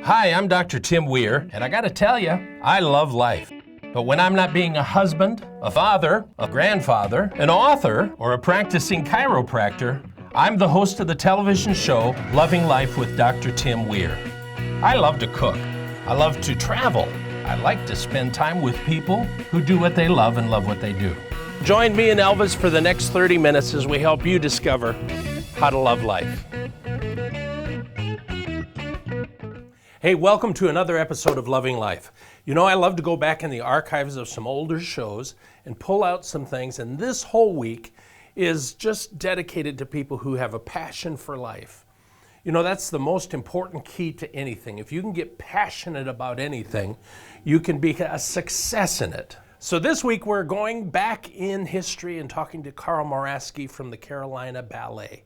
Hi, I'm Dr. Tim Weir, and I gotta tell you, I love life. But when I'm not being a husband, a father, a grandfather, an author, or a practicing chiropractor, I'm the host of the television show Loving Life with Dr. Tim Weir. I love to cook. I love to travel. I like to spend time with people who do what they love and love what they do. Join me and Elvis for the next 30 minutes as we help you discover how to love life. Hey, welcome to another episode of Loving Life. You know, I love to go back in the archives of some older shows and pull out some things, and this whole week is just dedicated to people who have a passion for life. You know, that's the most important key to anything. If you can get passionate about anything, you can be a success in it. So this week we're going back in history and talking to Karl Morass from the Carolina Ballet.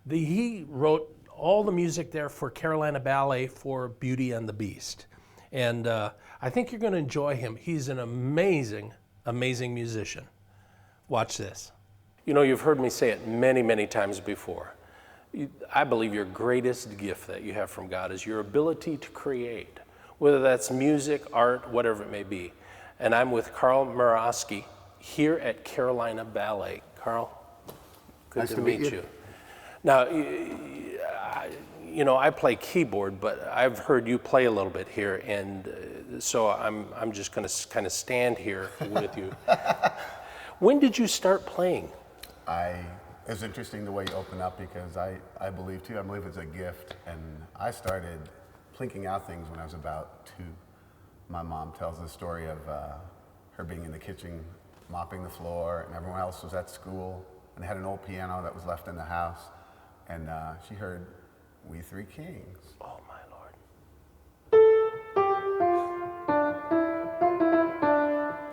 He wrote all the music there for Carolina Ballet for Beauty and the Beast. And I think you're going to enjoy him. He's an amazing, amazing musician. Watch this. You know, you've heard me say it many, many times before. I believe your greatest gift that you have from God is your ability to create, whether that's music, art, whatever it may be. And I'm with Karl Morass here at Carolina Ballet. Karl, good nice to meet you. Now, you know, I play keyboard, but I've heard you play a little bit here, and so I'm just going to kind of stand here with you. When did you start playing? It was interesting the way you open up because I believe it's a gift, and I started plinking out things when I was about 2. My mom tells the story of her being in the kitchen mopping the floor, and everyone else was at school, and they had an old piano that was left in the house, and she heard "We Three Kings." Oh my Lord.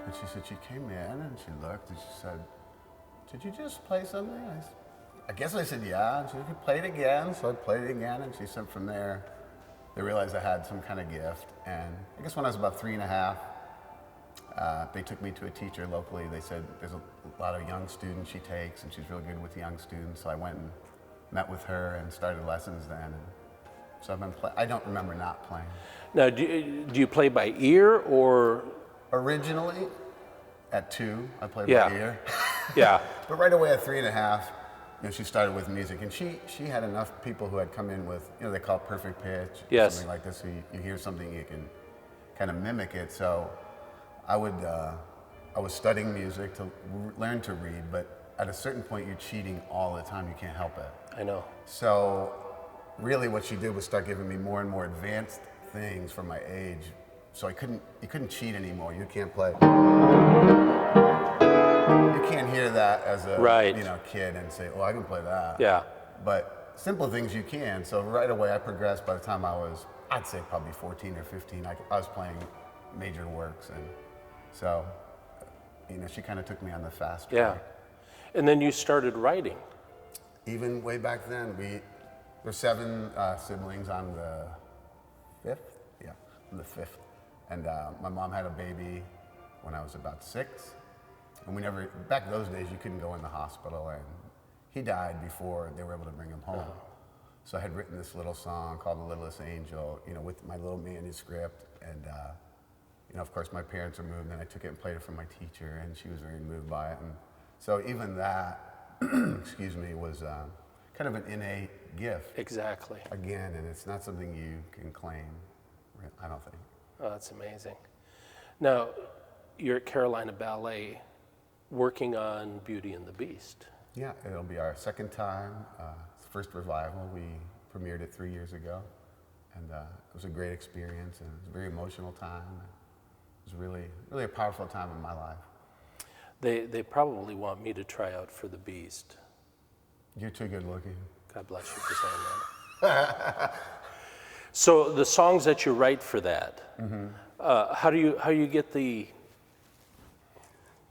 And she said she came in and she looked and she said, "Did you just play something?" I guess I said, "Yeah." And she said, "Play it again." So I played it again, and she said from there, they realized I had some kind of gift. And I guess when I was about 3 and a half, they took me to a teacher locally. They said there's a lot of young students she takes, and she's really good with young students. So I went and met with her and started lessons then. And so I've been I don't remember not playing. Now, do you play by ear or? Originally, at 2, I played Yeah. by ear. Yeah. But right away at 3 and a half, you know, she started with music, and she had enough people who had come in with, you know, they call it perfect pitch, Yes. something like this. So you hear something, you can kind of mimic it. So I was studying music to learn to read, but at a certain point, you're cheating all the time. You can't help it. I know. So really, what she did was start giving me more and more advanced things for my age. So you couldn't cheat anymore. You can't play. You can't hear that as a kid and say, "Oh, I can play that." Yeah. But simple things you can. So right away, I progressed. By the time I'd say probably 14 or 15, I was playing major works, and so you know, she kind of took me on the fast track. Yeah. And then you started writing. Even way back then, there's 7 siblings. I'm the 5th. Yeah, I'm the 5th. And my mom had a baby when I was about 6. And back those days, you couldn't go in the hospital, and he died before they were able to bring him home. So I had written this little song called The Littlest Angel, you know, with my little manuscript. And, you know, of course, my parents were moved, and I took it and played it for my teacher, and she was very moved by it. And so even that, excuse me, was kind of an innate gift. Exactly. Again, and it's not something you can claim, I don't think. Oh, that's amazing. Now, you're at Carolina Ballet working on Beauty and the Beast. Yeah, it'll be our 2nd time. It's the first revival. We premiered it 3 years ago, and it was a great experience, and it was a very emotional time. It was really, really a powerful time in my life. They probably want me to try out for the Beast. You're too good looking. God bless you for saying that. So the songs that you write for that, how do you get the?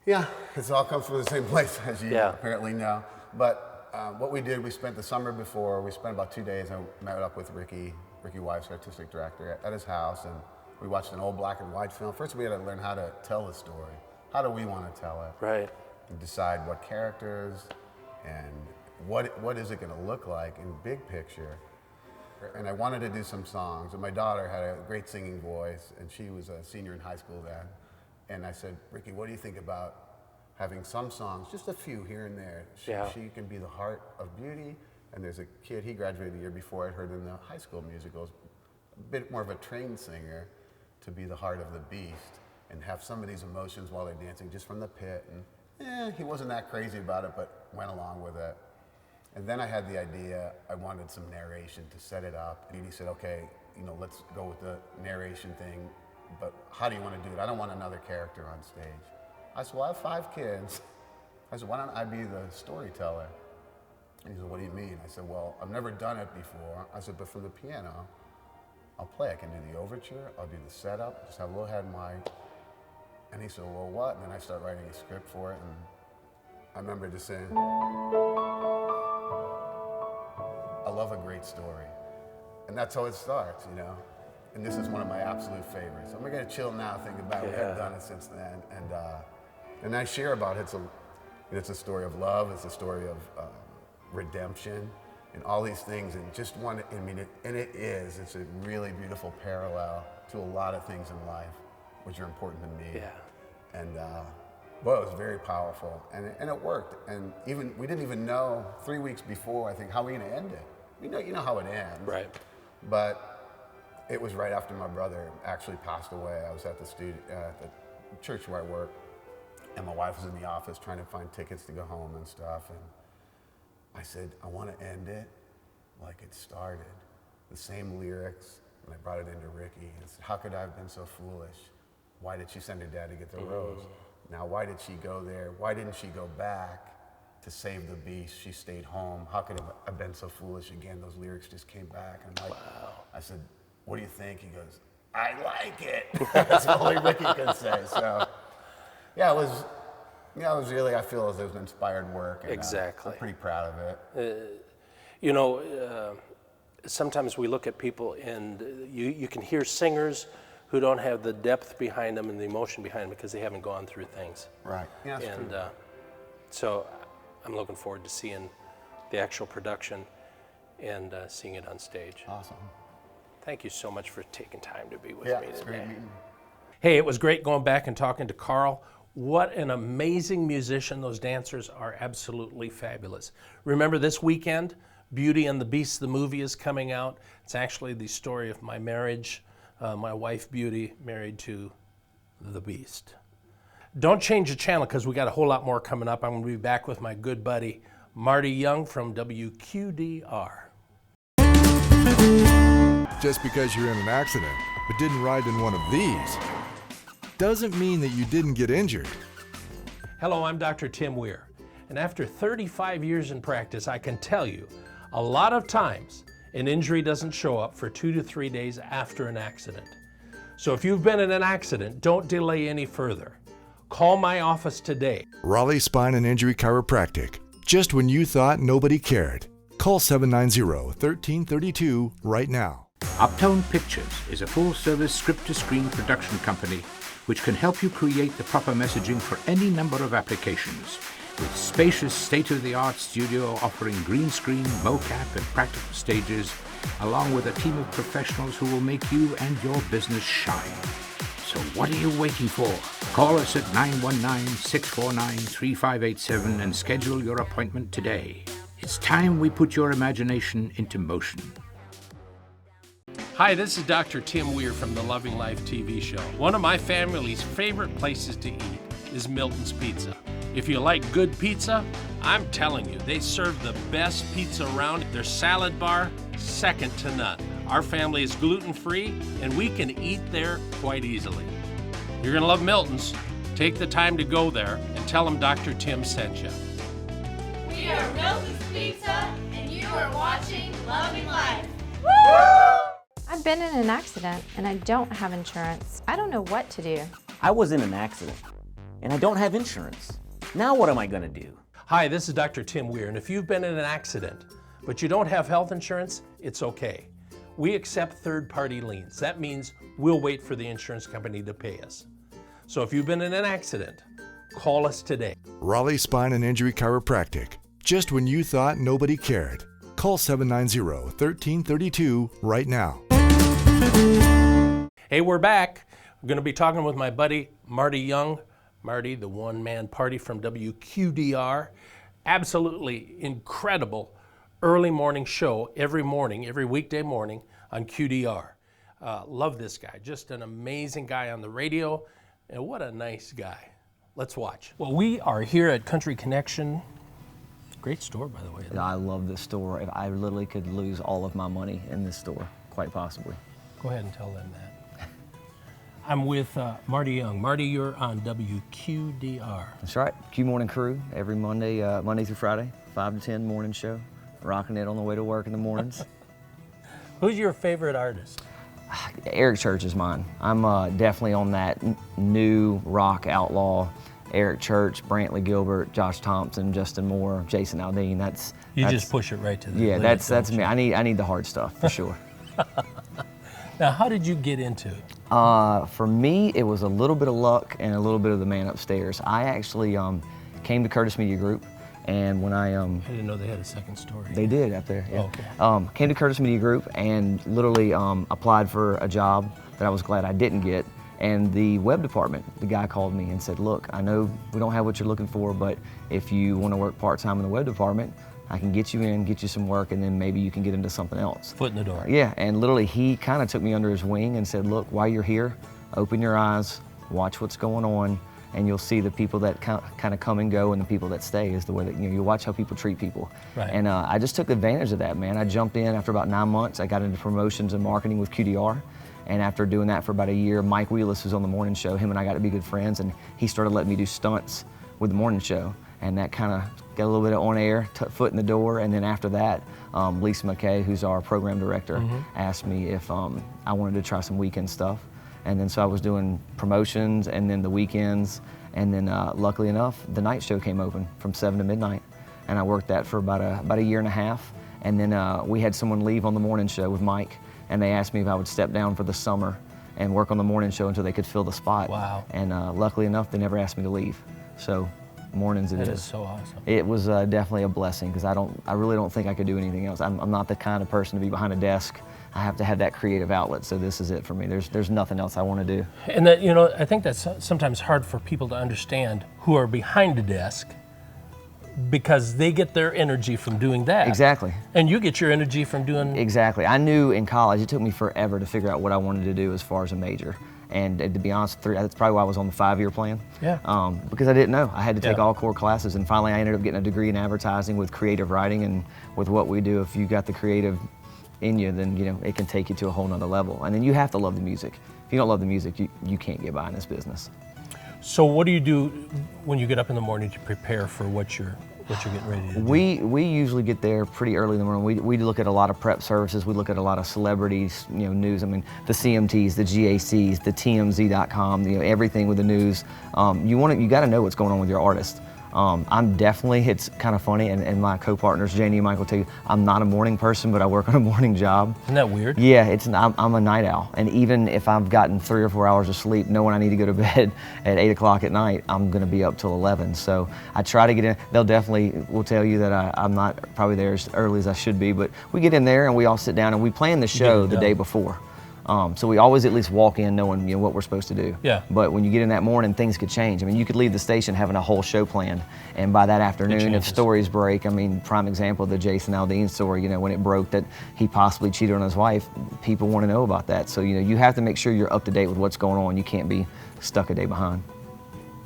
Yeah, it's all comes from the same place, as you Yeah. apparently know. But what we did, we spent the summer before. We spent about 2 days. I met up with Ray Weiss, artistic director, at his house, and we watched an old black and white film. First, we had to learn how to tell the story. How do we want to tell it? Right. And decide what characters and what is it going to look like in big picture. and I wanted to do some songs. And my daughter had a great singing voice, and she was a senior in high school then. And I said, Ricky, what do you think about having some songs, just a few here and there? She can be the heart of beauty. And there's a kid, he graduated the year before, I heard in the high school musicals, a bit more of a trained singer, to be the heart of the beast and have some of these emotions while they're dancing just from the pit. And he wasn't that crazy about it, but went along with it. And then I had the idea, I wanted some narration to set it up. And he said, okay, let's go with the narration thing, but how do you want to do it? I don't want another character on stage. I said, well, I have 5 kids. I said, why don't I be the storyteller? And he said, what do you mean? I said, well, I've never done it before. I said, but from the piano, I'll play. I can do the overture, I'll do the setup, just have a little head mic. And he said, well, what? And then I start writing a script for it, and I remember just saying, I love a great story. And that's how it starts, And this is one of my absolute favorites. I'm gonna chill now thinking about it. I've done it since then. And I share about it. It's a story of love, it's a story of redemption, and all these things. And just one, it's a really beautiful parallel to a lot of things in life, which are important to me. Yeah. And well, it was very powerful, and it worked. And we didn't even know 3 weeks before, I think, how we're gonna end it. You know how it ends. Right. But it was right after my brother actually passed away. I was at the church where I work, and my wife was in the office trying to find tickets to go home and stuff. And I said, I want to end it like it started. The same lyrics, and I brought it into Ricky and said, how could I have been so foolish? Why did she send her dad to get the rose? Now, why did she go there? Why didn't she go back to save the beast? She stayed home. How could I have been so foolish again? Those lyrics just came back. And I'm like, wow. I said, what do you think? He goes, I like it. That's all Ricky could say. So, yeah, it was really, I feel as it was inspired work. And, exactly. I'm pretty proud of it. Sometimes we look at people and you can hear singers who don't have the depth behind them and the emotion behind them because they haven't gone through things. Right. Yeah, that's and true. So I'm looking forward to seeing the actual production and seeing it on stage. Awesome. Thank you so much for taking time to be with me it's today. great meeting. Hey, it was great going back and talking to Karl. What an amazing musician. Those dancers are absolutely fabulous. Remember this weekend, Beauty and the Beast, the movie is coming out. It's actually the story of my marriage. My wife, Beauty, married to the Beast. Don't change the channel because we got a whole lot more coming up. I'm going to be back with my good buddy, Marty Young from WQDR. Just because you're in an accident, but didn't ride in one of these, doesn't mean that you didn't get injured. Hello, I'm Dr. Tim Weir, and after 35 years in practice, I can tell you, a lot of times, an injury doesn't show up for 2 to 3 days after an accident. So if you've been in an accident, don't delay any further. Call my office today. Raleigh Spine and Injury Chiropractic. Just when you thought nobody cared. Call 790-1332 right now. Uptown Pictures is a full-service script-to-screen production company which can help you create the proper messaging for any number of applications. With spacious state-of-the-art studio offering green screen, mocap, and practical stages, along with a team of professionals who will make you and your business shine. So what are you waiting for? Call us at 919-649-3587 and schedule your appointment today. It's time we put your imagination into motion. Hi, this is Dr. Tim Weir from the Loving Life TV show. One of my family's favorite places to eat is Milton's Pizza. If you like good pizza, I'm telling you, they serve the best pizza around. Their salad bar, second to none. Our family is gluten-free, and we can eat there quite easily. You're gonna love Milton's. Take the time to go there and tell them Dr. Tim sent you. We are Milton's Pizza, and you are watching Loving Life. Woo! I've been in an accident and I don't have insurance. I don't know what to do. I was in an accident and I don't have insurance. Now what am I gonna do? Hi, this is Dr. Tim Weir, and if you've been in an accident, but you don't have health insurance, it's okay. We accept third-party liens. That means we'll wait for the insurance company to pay us. So if you've been in an accident, call us today. Raleigh Spine and Injury Chiropractic. Just when you thought nobody cared. Call Call 790-1332 right now. Hey, we're back. We're going to be talking with my buddy, Marty Young. Marty, the one-man party from WQDR. Absolutely incredible early morning show every morning, every weekday morning on QDR. Love this guy. Just an amazing guy on the radio. And what a nice guy. Let's watch. Well, we are here at Country Connection. Great store, by the way. I love this store. I literally could lose all of my money in this store, quite possibly. Go ahead and tell them that. I'm with Marty Young. Marty, you're on WQDR. That's right. Q Morning Crew, every Monday, Monday through Friday, 5 to 10 morning show. Rocking it on the way to work in the mornings. Who's your favorite artist? Eric Church is mine. I'm definitely on that new rock outlaw. Eric Church, Brantley Gilbert, Josh Thompson, Justin Moore, Jason Aldean. That's just push it right to the yeah. limit, That's me. I need the hard stuff for sure. Now, how did you get into it? For me, it was a little bit of luck and a little bit of the man upstairs. I actually came to Curtis Media Group, and when I didn't know they had a second story. They did up there. Yeah. Okay. Came to Curtis Media Group and literally applied for a job that I was glad I didn't get. And the web department, the guy called me and said, "Look, I know we don't have what you're looking for, but if you want to work part-time in the web department, I can get you in, get you some work, and then maybe you can get into something else." Foot in the door. Yeah, and literally he kind of took me under his wing and said, "Look, while you're here, open your eyes, watch what's going on, and you'll see the people that kind of come and go and the people that stay is the way that, you watch how people treat people." Right. And I just took advantage of that, man. I jumped in after about 9 months. I got into promotions and marketing with QDR. And after doing that for about a year, Mike Wheelis, who's on the morning show, him and I got to be good friends, and he started letting me do stunts with the morning show. And that kind of got a little bit of on air, foot in the door. And then after that, Lisa McKay, who's our program director, asked me if I wanted to try some weekend stuff. And then so I was doing promotions and then the weekends. And then luckily enough, the night show came open from 7 to midnight. And I worked that for about a year and a half. And then we had someone leave on the morning show with Mike. And they asked me if I would step down for the summer and work on the morning show until they could fill the spot. Wow. And luckily enough, they never asked me to leave. So mornings it is. That is so awesome. It was definitely a blessing because I really don't think I could do anything else. I'm not the kind of person to be behind a desk. I have to have that creative outlet, so this is it for me. There's nothing else I want to do. And that, I think that's sometimes hard for people to understand who are behind a desk, because they get their energy from doing that. Exactly. And you get your energy from doing... Exactly. I knew in college, it took me forever to figure out what I wanted to do as far as a major. And to be honest, that's probably why I was on the 5-year plan. Yeah. Because I didn't know. I had to take all core classes, and finally I ended up getting a degree in advertising with creative writing. And with what we do, if you got the creative in you, then it can take you to a whole nother level. And then you have to love the music. If you don't love the music, you can't get by in this business. So what do you do when you get up in the morning to prepare for what you're getting ready to do? We usually get there pretty early in the morning. We look at a lot of prep services. We look at a lot of celebrities, news. I mean, the CMTs, the GACs, the TMZ.com, everything with the news. You got to know what's going on with your artist. I'm definitely, it's kind of funny, and my co-partners, Janie and Mike, will tell you, I'm not a morning person, but I work on a morning job. Isn't that weird? Yeah, I'm a night owl. And even if I've gotten 3 or 4 hours of sleep, knowing I need to go to bed at 8 o'clock at night, I'm gonna be up till 11. So I try to get in. They'll definitely will tell you that I'm not probably there as early as I should be, but we get in there and we all sit down and we plan the show the day before. So we always at least walk in knowing what we're supposed to do. Yeah. But when you get in that morning, things could change. I mean, you could leave the station having a whole show planned, and by that afternoon, if stories break, I mean, prime example, the Jason Aldean story, when it broke that he possibly cheated on his wife, people want to know about that. So, you have to make sure you're up to date with what's going on. You can't be stuck a day behind.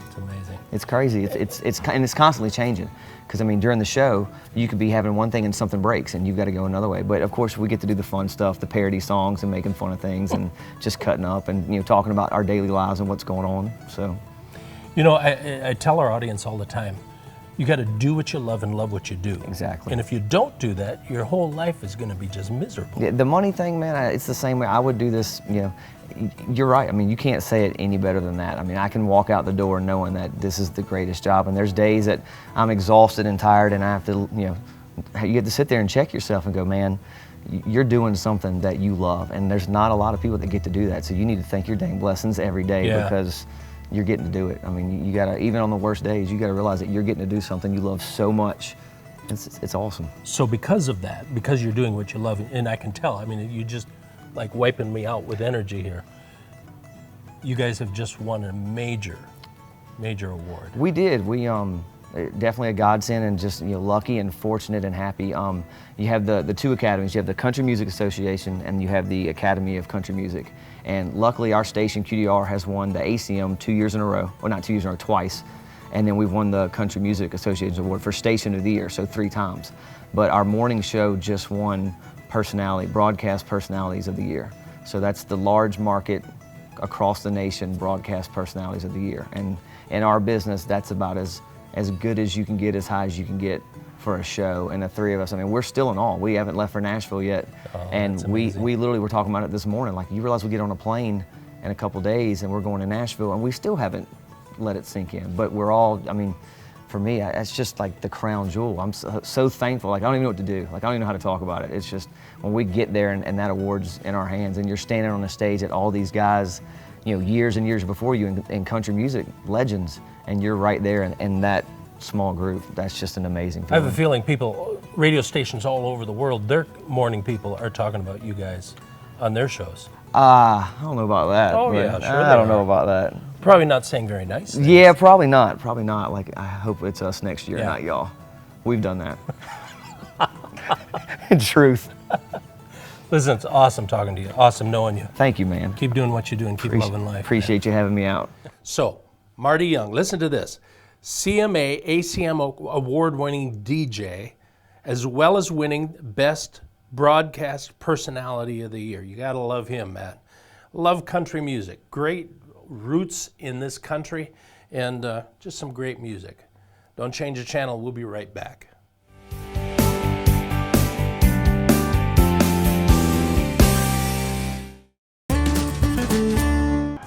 It's amazing. It's crazy. It's constantly changing. Because, I mean, during the show, you could be having one thing and something breaks and you've got to go another way. But, of course, we get to do the fun stuff, the parody songs and making fun of things and just cutting up and, talking about our daily lives and what's going on. So, I tell our audience all the time, you got to do what you love and love what you do. Exactly. And if you don't do that, your whole life is going to be just miserable. Yeah, the money thing, man, it's the same way. I would do this, you're right. I mean, you can't say it any better than that. I mean, I can walk out the door knowing that this is the greatest job. And there's days that I'm exhausted and tired and I have to, you get to sit there and check yourself and go, man, you're doing something that you love. And there's not a lot of people that get to do that. So you need to thank your dang blessings every day because you're getting to do it. I mean, you gotta, even on the worst days, you gotta realize that you're getting to do something you love so much It's awesome. So because of that, because you're doing what you love, and I can tell, I mean, you just like wiping me out with energy here. You guys have just won a major award. We did. We definitely a godsend, and just lucky and fortunate and happy. You have the two academies. You have the Country Music Association and you have the Academy of Country Music. And luckily our station QDR has won the ACM 2 years in a row, or not 2 years in a row, twice. And then we've won the Country Music Association Award for Station of the Year, so 3 times. But our morning show just won Broadcast Personalities of the Year. So that's the large market across the nation Broadcast Personalities of the Year. And in our business, that's about as good as you can get, as high as you can get for a show. And the 3 of us, I mean, we're still in awe. We haven't left for Nashville yet. And we literally were talking about it this morning. Like, you realize we get on a plane in a couple days and we're going to Nashville, and we still haven't let it sink in. But we're all, I mean, for me, it's just like the crown jewel. I'm so thankful. Like, I don't even know what to do. Like, I don't even know how to talk about it. It's just when we get there and that award's in our hands, and you're standing on the stage at all these guys, years and years before you in country music, legends, and you're right there in that small group. That's just an amazing feeling. I have a feeling radio stations all over the world, their morning people are talking about you guys on their shows. I don't know about that. Oh yeah, sure. I don't know about that. Probably not saying very nice things. Yeah, probably not. Probably not. Like, I hope it's us next year, not y'all. We've done that. In truth. Listen, it's awesome talking to you. Awesome knowing you. Thank you, man. Keep doing what you do and keep loving life. Appreciate you having me out. So, Marty Young, listen to this. CMA, ACM award-winning DJ, as well as winning Best Broadcast Personality of the Year. You gotta love him, Matt. Love country music. Great roots in this country, and just some great music. Don't change the channel. We'll be right back.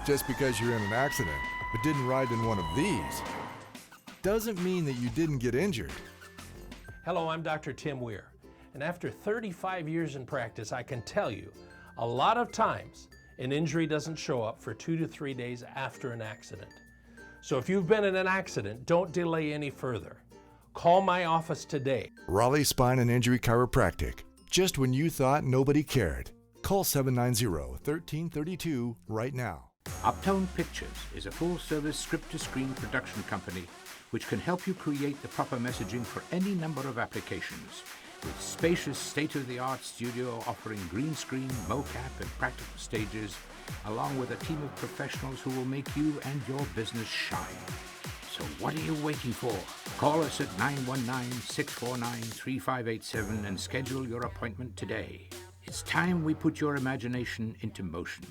Just because you're in an accident but didn't ride in one of these doesn't mean that you didn't get injured. Hello, I'm Dr. Tim Weir, and after 35 years in practice, I can tell you a lot of times an injury doesn't show up for 2 to 3 days after an accident. So if you've been in an accident, don't delay any further. Call my office today. Raleigh Spine and Injury Chiropractic. Just when you thought nobody cared. Call 790-1332 right now. Uptown Pictures is a full-service script-to-screen production company which can help you create the proper messaging for any number of applications, with spacious state-of-the-art studio offering green screen, mocap, and practical stages, along with a team of professionals who will make you and your business shine. So what are you waiting for? Call us at 919-649-3587 and schedule your appointment today. It's time we put your imagination into motion.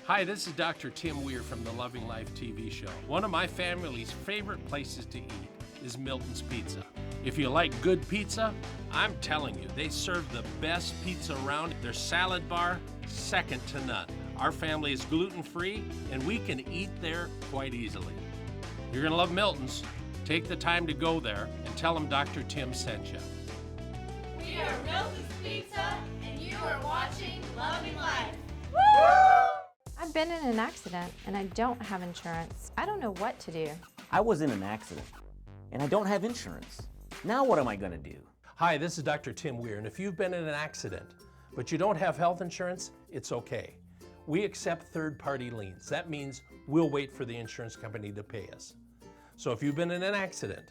Hi, this is Dr. Tim Weir from the Loving Life TV show. One of my family's favorite places to eat is Milton's Pizza. If you like good pizza, I'm telling you, they serve the best pizza around. Their salad bar, second to none. Our family is gluten-free, and we can eat there quite easily. You're gonna love Milton's. Take the time to go there and tell them Dr. Tim sent you. We are Milton's Pizza, and you are watching Loving Life. I've been in an accident and I don't have insurance. I don't know what to do. I was in an accident, and I don't have insurance. Now what am I gonna do? Hi, this is Dr. Tim Weir, and if you've been in an accident, but you don't have health insurance, it's okay. We accept third-party liens. That means we'll wait for the insurance company to pay us. So if you've been in an accident,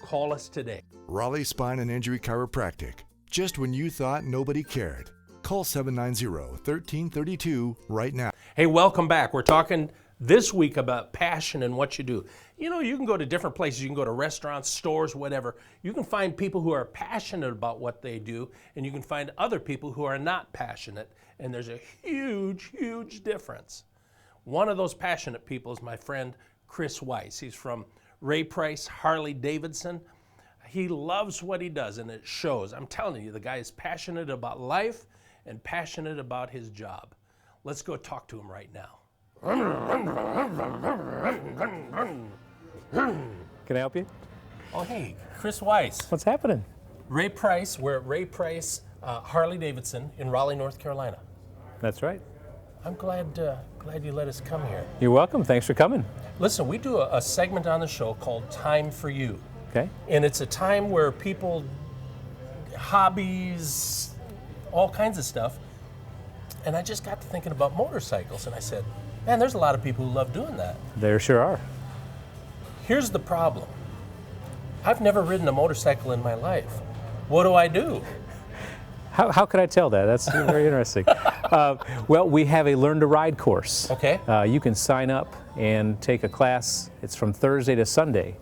call us today. Raleigh Spine and Injury Chiropractic. Just when you thought nobody cared. Call 790-1332 right now. Hey, welcome back. We're talking this week about passion and what you do. You know, you can go to different places. You can go to restaurants, stores, whatever. You can find people who are passionate about what they do, and you can find other people who are not passionate, and there's a huge, huge difference. One of those passionate people is my friend Kris Weiss. He's from Ray Price Harley Davidson. He loves what he does, and it shows. I'm telling you, the guy is passionate about life and passionate about his job. Let's go talk to him right now. Can I help you? Oh, hey, Kris Weiss. What's happening? Ray Price, we're at Ray Price Harley Davidson in Raleigh, North Carolina. That's right. I'm glad you let us come here. You're welcome. Thanks for coming. Listen, we do a segment on the show called Time for You, Okay. And it's a time where people, hobbies, all kinds of stuff. And I just got to thinking about motorcycles, and I said, man, there's a lot of people who love doing that. There sure are. Here's the problem. I've never ridden a motorcycle in my life. What do I do? How could I tell that? That's very interesting. Well, we have a Learn to Ride course. Okay. You can sign up and take a class. It's from Thursday to Sunday,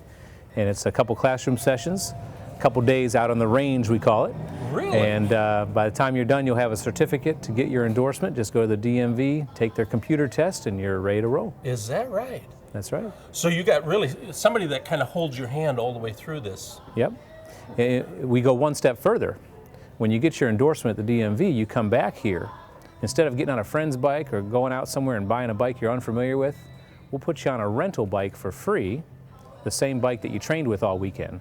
and it's a couple classroom sessions, a couple days out on the range, we call it. Really? And by the time you're done, you'll have a certificate to get your endorsement. Just go to the DMV, take their computer test, and you're ready to roll. Is that right? That's right. So you got really somebody that kind of holds your hand all the way through this. Yep. And we go one step further. When you get your endorsement at the DMV, you come back here. Instead of getting on a friend's bike or going out somewhere and buying a bike you're unfamiliar with, we'll put you on a rental bike for free, the same bike that you trained with all weekend.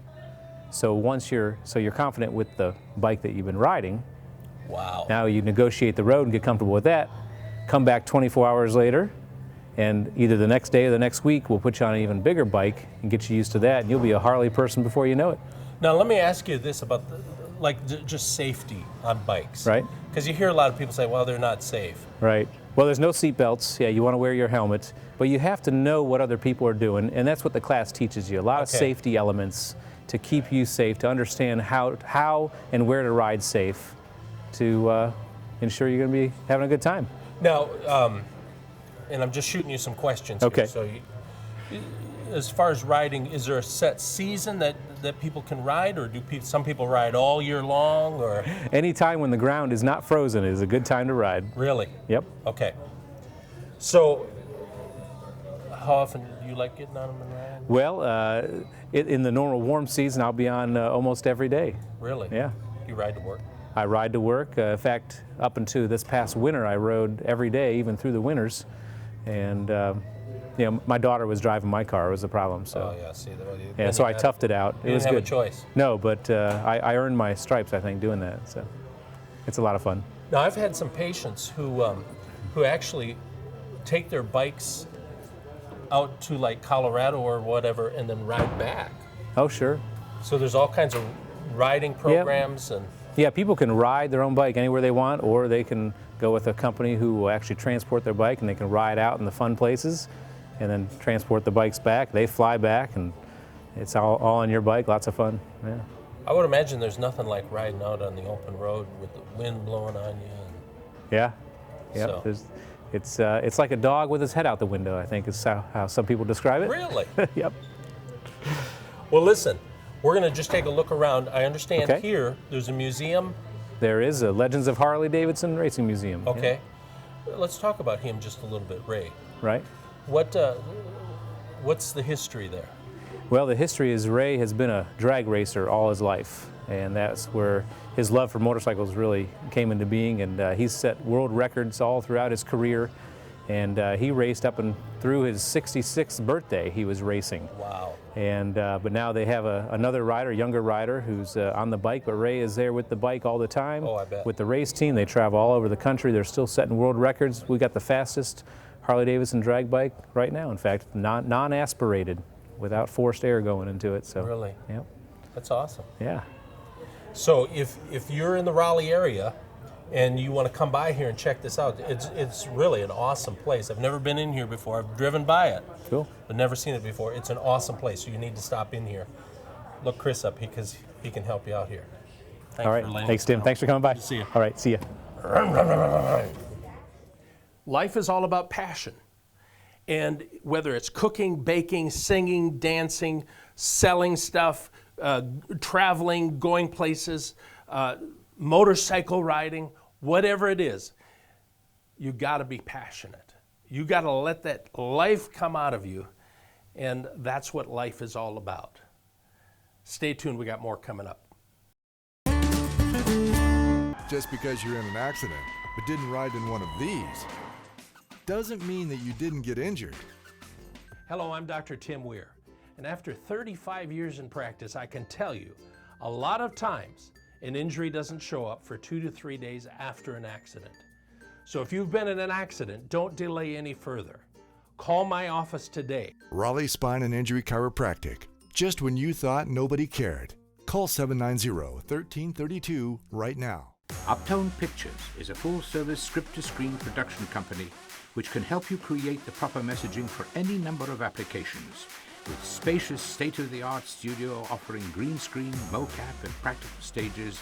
So once you're confident with the bike that you've been riding, wow. Now you negotiate the road and get comfortable with that. Come back 24 hours later, and either the next day or the next week, we'll put you on an even bigger bike and get you used to that, and you'll be a Harley person before you know it. Now let me ask you this about just safety on bikes. Right. Because you hear a lot of people say, well, they're not safe. Right. Well, there's no seat belts. Yeah, you want to wear your helmet, but you have to know what other people are doing, and that's what the class teaches you. A lot of safety elements to keep you safe, to understand how and where to ride safe, to ensure you're going to be having a good time. Now, and I'm just shooting you some questions Okay. here. So as far as riding, is there a set season that people can ride, or do some people ride all year long? Or any time when the ground is not frozen is a good time to ride. Really? Yep. Okay. So how often do you like getting on them and riding? Well, in the normal warm season, I'll be on almost every day. Really? Yeah. You ride to work? I ride to work. In fact, up until this past winter, I rode every day, even through the winters. And you know, my daughter was driving my car. Was the problem. So. Oh yeah. See. Yeah. So I toughed it out. You It was didn't have good. a choice. No, but I earned my stripes, I think, doing that. So it's a lot of fun. Now I've had some patients who actually take their bikes out to like Colorado or whatever and then ride back. Oh, sure. So there's all kinds of riding programs and. Yeah, people can ride their own bike anywhere they want, or they can go with a company who will actually transport their bike, and they can ride out in the fun places and then transport the bikes back. They fly back, and it's all on your bike. Lots of fun. Yeah. I would imagine there's nothing like riding out on the open road with the wind blowing on you. Yeah. Yeah. So. It's like a dog with his head out the window, I think is how some people describe it. Really? Yep. Well, listen, we're going to just take a look around. I understand Okay. here there's a museum. There is a Legends of Harley Davidson Racing Museum. Okay. Let's talk about him just a little bit, Ray. Right. What's the history there? Well, the history is Ray has been a drag racer all his life, and that's where his love for motorcycles really came into being, and he's set world records all throughout his career, and he raced up and through his 66th birthday he was racing. Wow. And but now they have another rider, younger rider, who's on the bike, but Ray is there with the bike all the time. Oh, I bet. With the race team, they travel all over the country. They're still setting world records. We got the fastest Harley Davidson drag bike right now, in fact, non-aspirated, without forced air going into it. So Really? Yep. That's awesome. Yeah. So if you're in the Raleigh area and you want to come by here and check this out, it's really an awesome place. I've never been in here before. I've driven by it, Cool. but never seen it before. It's an awesome place, so you need to stop in here. Look Chris up because he can help you out here. Thanks All right. for letting Thanks, us Tim. know. Thanks for coming by. Good to see you. All right. See ya. Life is all about passion. And whether it's cooking, baking, singing, dancing, selling stuff, traveling, going places, motorcycle riding, whatever it is, you got to be passionate. You got to let that life come out of you, and that's what life is all about. Stay tuned, we got more coming up. Just because you're in an accident but didn't ride in one of these doesn't mean that you didn't get injured. Hello, I'm Dr. Tim Weir, and after 35 years in practice, I can tell you a lot of times an injury doesn't show up for 2 to 3 days after an accident. So if you've been in an accident, don't delay any further. Call my office today. Raleigh Spine and Injury Chiropractic. just when you thought nobody cared. Call 790-1332 right now. Uptone Pictures is a full-service script-to-screen production company which can help you create the proper messaging for any number of applications, with spacious state-of-the-art studio offering green screen, mocap, and practical stages,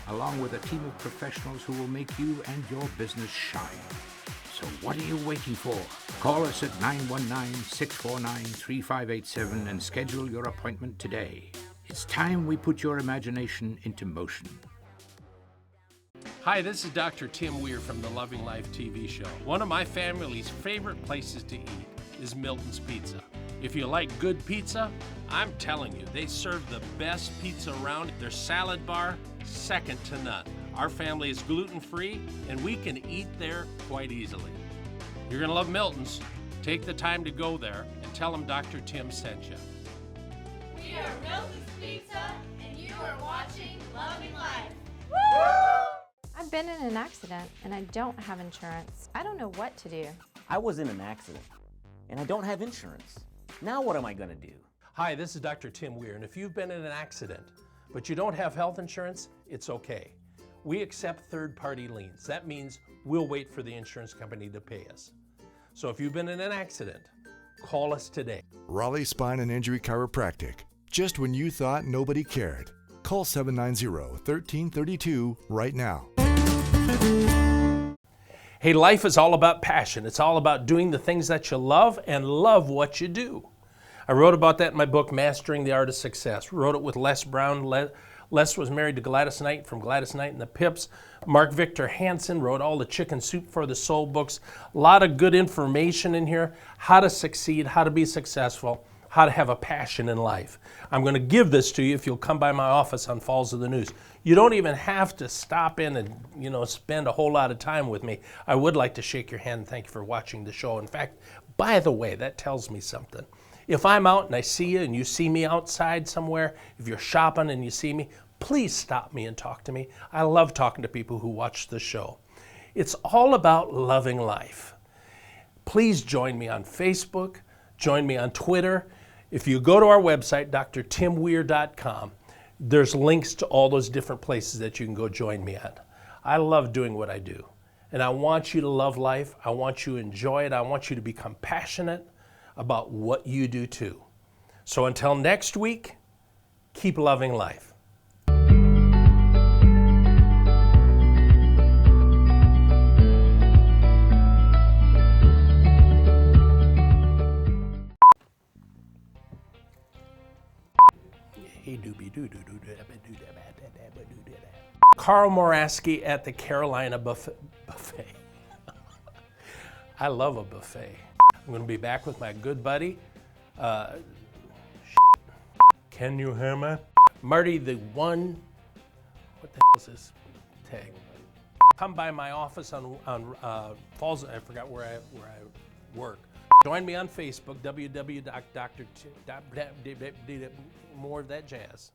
along with a team of professionals who will make you and your business shine. So what are you waiting for? Call us at 919-649-3587 and schedule your appointment today. It's time we put your imagination into motion. Hi, this is Dr. Tim Weir from the Loving Life TV show. One of my family's favorite places to eat is Milton's Pizza. If you like good pizza, I'm telling you, they serve the best pizza around. Their salad bar, second to none. Our family is gluten-free, and we can eat there quite easily. You're gonna love Milton's. Take the time to go there and tell them Dr. Tim sent you. We are Milton's Pizza, and you are watching Loving Life. I've been in an accident and I don't have insurance. I don't know what to do. I was in an accident, and I don't have insurance. Now what am I gonna do? Hi, this is Dr. Tim Weir, and if you've been in an accident, but you don't have health insurance, it's okay. We accept third-party liens. That means we'll wait for the insurance company to pay us. So if you've been in an accident, call us today. Raleigh Spine and Injury Chiropractic, just when you thought nobody cared. Call 790-1332 right now. Hey, life is all about passion. It's all about doing the things that you love and love what you do. I wrote about that in my book, Mastering the Art of Success. Wrote it with Les Brown. Les was married to Gladys Knight from Gladys Knight and the Pips. Mark Victor Hansen wrote all the Chicken Soup for the Soul books. A lot of good information in here, how to succeed, how to be successful, how to have a passion in life. I'm going to give this to you if you'll come by my office on Falls of the News. You don't even have to stop in and, spend a whole lot of time with me. I would like to shake your hand and thank you for watching the show. In fact, by the way, that tells me something. If I'm out and I see you and you see me outside somewhere, if you're shopping and you see me, please stop me and talk to me. I love talking to people who watch the show. It's all about loving life. Please join me on Facebook, join me on Twitter. If you go to our website, drtimweir.com, there's links to all those different places that you can go join me at. I love doing what I do, and I want you to love life. I want you to enjoy it. I want you to become passionate about what you do too. So until next week, keep loving life. Karl Morass at the Carolina buffet. I love a buffet. I'm going to be back with my good buddy. Can you hear me? Marty, the one. What the hell is this tag? Come by my office on Falls. I forgot where I work. Join me on Facebook, www.dr. More of that jazz.